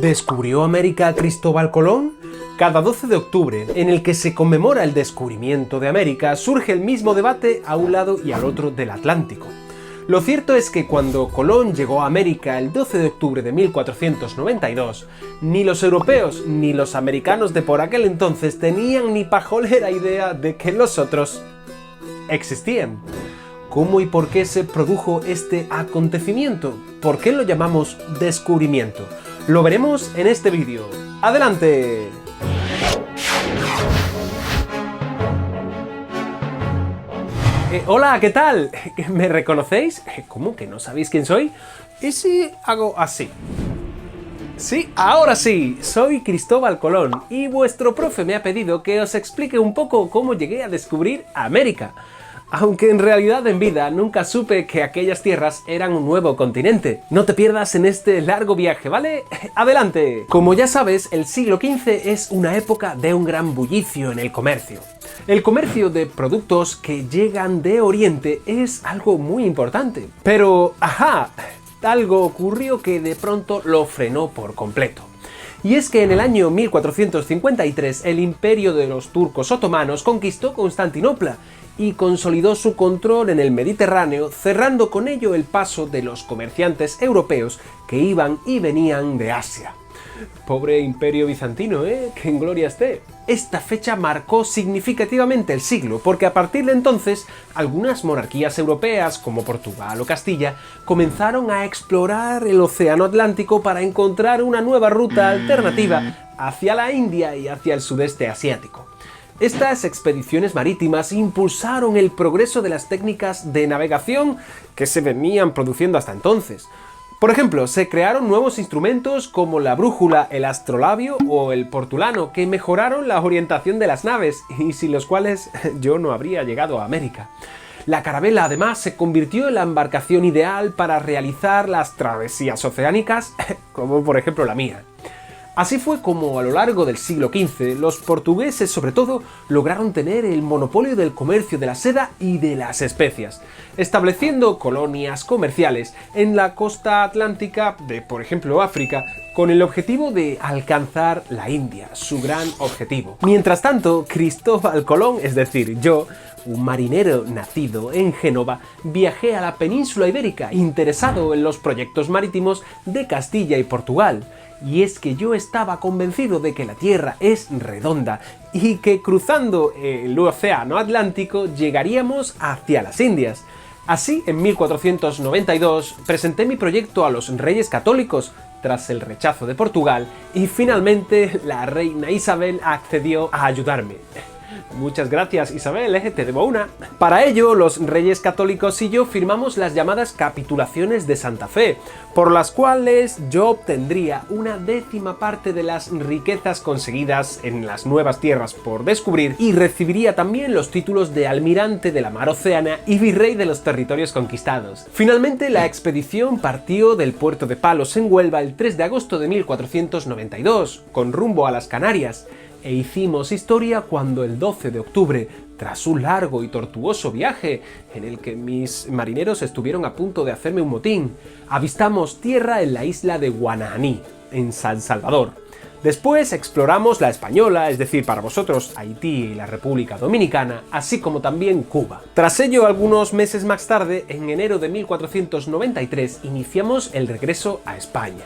¿Descubrió América Cristóbal Colón? Cada 12 de octubre, en el que se conmemora el descubrimiento de América, surge el mismo debate a un lado y al otro del Atlántico. Lo cierto es que cuando Colón llegó a América el 12 de octubre de 1492, ni los europeos ni los americanos de por aquel entonces tenían ni pajolera idea de que los otros existían. ¿Cómo y por qué se produjo este acontecimiento? ¿Por qué lo llamamos descubrimiento? Lo veremos en este vídeo. ¡Adelante! Hola, ¿qué tal? ¿Me reconocéis? ¿Cómo que no sabéis quién soy? ¿Y si hago así? Sí, ahora sí, soy Cristóbal Colón y vuestro profe me ha pedido que os explique un poco cómo llegué a descubrir América. Aunque en realidad en vida nunca supe que aquellas tierras eran un nuevo continente. No te pierdas en este largo viaje, ¿vale? ¡Adelante! Como ya sabes, el siglo XV es una época de un gran bullicio en el comercio. El comercio de productos que llegan de Oriente es algo muy importante. Pero, algo ocurrió que de pronto lo frenó por completo. Y es que en el año 1453 el imperio de los turcos otomanos conquistó Constantinopla y consolidó su control en el Mediterráneo, cerrando con ello el paso de los comerciantes europeos que iban y venían de Asia. Pobre imperio bizantino, que en gloria esté. Esta fecha marcó significativamente el siglo, porque a partir de entonces algunas monarquías europeas, como Portugal o Castilla, comenzaron a explorar el océano Atlántico para encontrar una nueva ruta alternativa hacia la India y hacia el sudeste asiático. Estas expediciones marítimas impulsaron el progreso de las técnicas de navegación que se venían produciendo hasta entonces. Por ejemplo, se crearon nuevos instrumentos como la brújula, el astrolabio o el portulano, que mejoraron la orientación de las naves y sin los cuales yo no habría llegado a América. La carabela, además, se convirtió en la embarcación ideal para realizar las travesías oceánicas, como por ejemplo la mía. Así fue como a lo largo del siglo XV los portugueses sobre todo lograron tener el monopolio del comercio de la seda y de las especias, estableciendo colonias comerciales en la costa atlántica de, por ejemplo, África, con el objetivo de alcanzar la India, su gran objetivo. Mientras tanto, Cristóbal Colón, es decir, yo, un marinero nacido en Génova, viajé a la península ibérica interesado en los proyectos marítimos de Castilla y Portugal. Y es que yo estaba convencido de que la Tierra es redonda y que cruzando el océano Atlántico llegaríamos hacia las Indias. Así, en 1492 presenté mi proyecto a los Reyes Católicos, tras el rechazo de Portugal, y finalmente la reina Isabel accedió a ayudarme. Muchas gracias, Isabel, te debo una. Para ello, los Reyes Católicos y yo firmamos las llamadas Capitulaciones de Santa Fe, por las cuales yo obtendría una 10ª parte de las riquezas conseguidas en las nuevas tierras por descubrir y recibiría también los títulos de almirante de la mar Océana y virrey de los territorios conquistados. Finalmente, la expedición partió del puerto de Palos en Huelva el 3 de agosto de 1492, con rumbo a las Canarias. E hicimos historia cuando el 12 de octubre, tras un largo y tortuoso viaje en el que mis marineros estuvieron a punto de hacerme un motín, avistamos tierra en la isla de Guananí, en San Salvador. Después exploramos la Española, es decir, para vosotros Haití y la República Dominicana, así como también Cuba. Tras ello, algunos meses más tarde, en enero de 1493, iniciamos el regreso a España.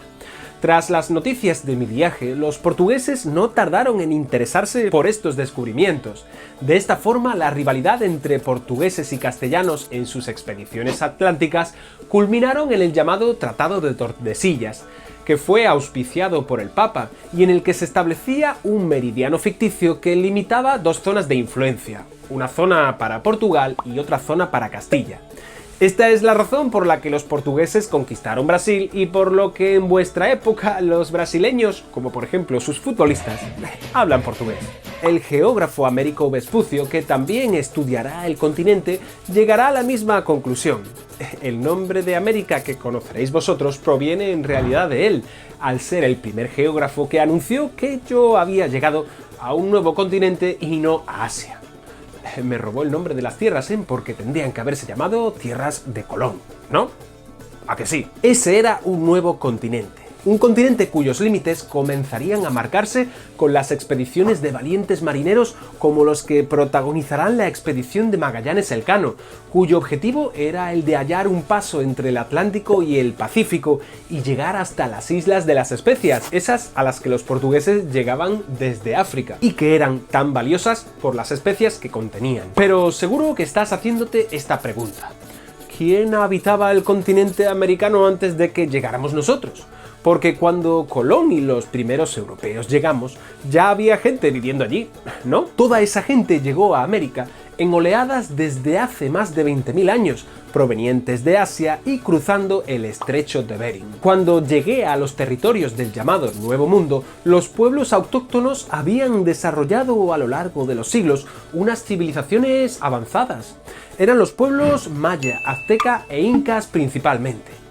Tras las noticias de mi viaje, los portugueses no tardaron en interesarse por estos descubrimientos. De esta forma, la rivalidad entre portugueses y castellanos en sus expediciones atlánticas culminaron en el llamado Tratado de Tordesillas, que fue auspiciado por el Papa y en el que se establecía un meridiano ficticio que limitaba dos zonas de influencia, una zona para Portugal y otra zona para Castilla. Esta es la razón por la que los portugueses conquistaron Brasil y por lo que en vuestra época los brasileños, como por ejemplo sus futbolistas, hablan portugués. El geógrafo Américo Vespucio, que también estudiará el continente, llegará a la misma conclusión. El nombre de América que conoceréis vosotros proviene en realidad de él, al ser el primer geógrafo que anunció que yo había llegado a un nuevo continente y no a Asia. Me robó el nombre de las tierras, porque tendrían que haberse llamado Tierras de Colón, ¿no? ¿A que sí? Ese era un nuevo continente. Un continente cuyos límites comenzarían a marcarse con las expediciones de valientes marineros como los que protagonizarán la expedición de Magallanes Elcano, cuyo objetivo era el de hallar un paso entre el Atlántico y el Pacífico y llegar hasta las Islas de las Especias, esas a las que los portugueses llegaban desde África, y que eran tan valiosas por las especias que contenían. Pero seguro que estás haciéndote esta pregunta: ¿quién habitaba el continente americano antes de que llegáramos nosotros? Porque cuando Colón y los primeros europeos llegamos, ya había gente viviendo allí, ¿no? Toda esa gente llegó a América en oleadas desde hace más de 20.000 años, provenientes de Asia y cruzando el estrecho de Bering. Cuando llegué a los territorios del llamado Nuevo Mundo, los pueblos autóctonos habían desarrollado a lo largo de los siglos unas civilizaciones avanzadas. Eran los pueblos maya, azteca e incas principalmente.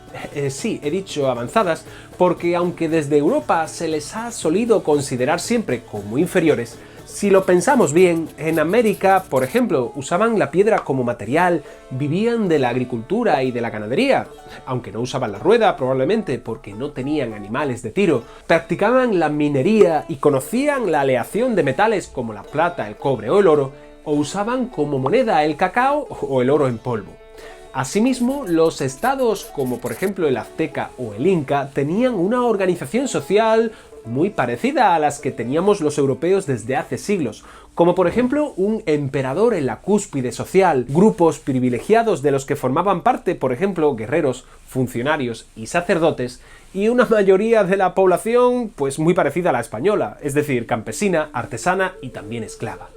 Sí, he dicho avanzadas, porque aunque desde Europa se les ha solido considerar siempre como inferiores, si lo pensamos bien, en América, por ejemplo, usaban la piedra como material, vivían de la agricultura y de la ganadería, aunque no usaban la rueda probablemente porque no tenían animales de tiro, practicaban la minería y conocían la aleación de metales como la plata, el cobre o el oro, o usaban como moneda el cacao o el oro en polvo. Asimismo, los estados, como por ejemplo el azteca o el inca, tenían una organización social muy parecida a las que teníamos los europeos desde hace siglos, como por ejemplo un emperador en la cúspide social, grupos privilegiados de los que formaban parte, por ejemplo, guerreros, funcionarios y sacerdotes, y una mayoría de la población pues muy parecida a la española, es decir, campesina, artesana y también esclava.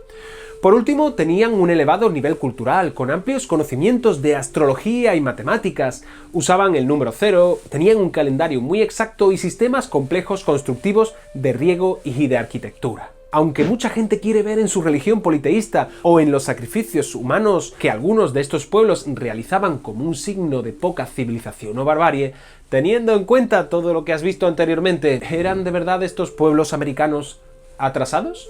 Por último, tenían un elevado nivel cultural, con amplios conocimientos de astrología y matemáticas, usaban el número 0, tenían un calendario muy exacto y sistemas complejos constructivos de riego y de arquitectura. Aunque mucha gente quiere ver en su religión politeísta o en los sacrificios humanos que algunos de estos pueblos realizaban como un signo de poca civilización o barbarie, teniendo en cuenta todo lo que has visto anteriormente, ¿eran de verdad estos pueblos americanos atrasados?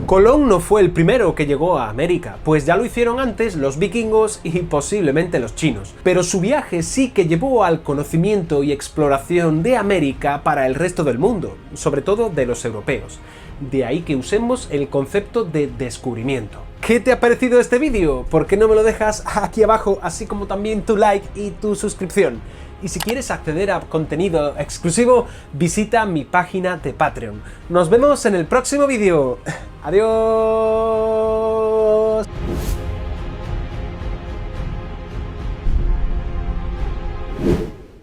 Colón no fue el primero que llegó a América, pues ya lo hicieron antes los vikingos y posiblemente los chinos, pero su viaje sí que llevó al conocimiento y exploración de América para el resto del mundo, sobre todo de los europeos. De ahí que usemos el concepto de descubrimiento. ¿Qué te ha parecido este vídeo? ¿Por qué no me lo dejas aquí abajo, así como también tu like y tu suscripción? Y si quieres acceder a contenido exclusivo, visita mi página de Patreon. Nos vemos en el próximo vídeo. ¡Adiós!